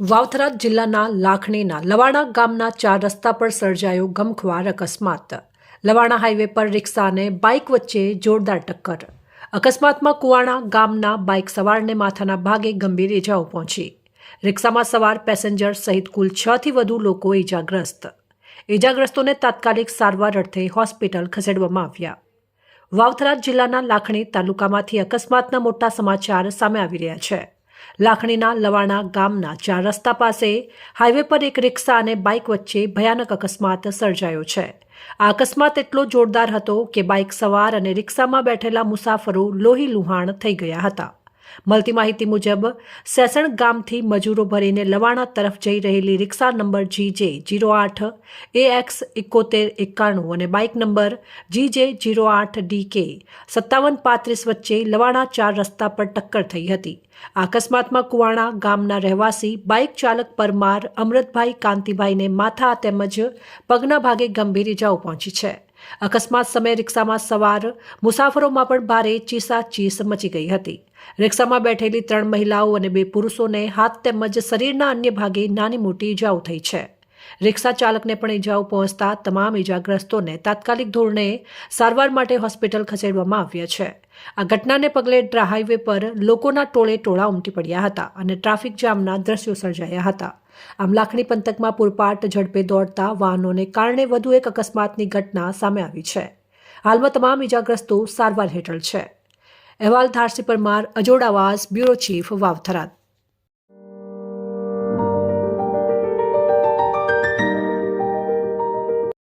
વાવથરા જિલ્લાના લાખણીના લવાણા ગામના 4 રસ્તા પર સર્જાયો ગમખ્વાર અકસ્માત। લવાણા હાઈવે પર રિક્ષા અને બાઇક વચ્ચે જોરદાર ટક્કર। અકસ્માતમાં કુવાણા ગામના બાઇક સવારને માથાના ભાગે ગંભીર ઇજાઓ પહોંચી। રિક્ષામાં સવાર પેસેન્જર સહિત કુલ 6 થી વધુ લોકો ઇજાગ્રસ્ત। ઇજાગ્રસ્તોને તાત્કાલિક સારવાર અર્થે હોસ્પિટલ ખસેડવામાં આવ્યા। વાવથરા જિલ્લાના લાખણી તાલુકામાંથી અકસ્માતના મોટા સમાચાર સામે આવી રહ્યા છે। લાખણીના લવાણા ગામના 4 રસ્તા પાસે હાઈવે પર એક રિક્ષા અને બાઇક વચ્ચે ભયાનક અકસ્માત સર્જાયો છે। આ અકસ્માત એટલો જોરદાર હતો કે બાઇક સવાર અને રિક્ષામાં બેઠેલા મુસાફરો લોહી લુહાણ થઈ ગયા હતા। મળતી માહિતી મુજબ સેસણ ગામથી મજૂરો ભરીને લવાણા તરફ જઈ રહેલી રિક્ષા નંબર GJ08 AX 7191 અને બાઇક નંબર GJ08 DK 5735 વચ્ચે લવાણા 4 રસ્તા પર ટક્કર થઈ હતી। આ અકસ્માતમાં કુવાણા ગામના રહેવાસી બાઇક ચાલક પરમાર અમૃતભાઈ કાંતિભાઈને માથા તેમજ પગના ભાગે ગંભીર ઇજાઓ પહોંચી છે। અકસ્માત સમયે રિક્ષામાં સવાર મુસાફરોમાં પણ ભારે ચીસાચીસ મચી ગઈ હતી। રિક્ષામાં બેઠેલી 3 મહિલાઓ અને 2 પુરુષોને હાથ તેમજ શરીરના અન્ય ભાગે નાની મોટી ઇજાઓ થઈ છે। રિક્ષા ચાલકને પણ ઇજાઓ પહોંચતા તમામ ઇજાગ્રસ્તોને તાત્કાલિક ધોરણે સારવાર માટે હોસ્પિટલ ખસેડવામાં આવ્યા છે। આ ઘટનાને પગલે હાઈવે પર લોકોના ટોળે ટોળા ઉમટી પડ્યા હતા અને ટ્રાફિક જામના દ્રશ્યો સર્જાયા હતા। આમ લાખણી પંથકમાં પૂરપાટ ઝડપે દોડતા વાહનોને કારણે વધુ એક અકસ્માતની ઘટના સામે આવી છે। હાલમાં તમામ ઇજાગ્રસ્તો સારવાર હેઠળ છે। અહેવાલ ધારસી પરમાર, અજોડ આવાઝ, બ્યુરો ચીફ, વાવથરા।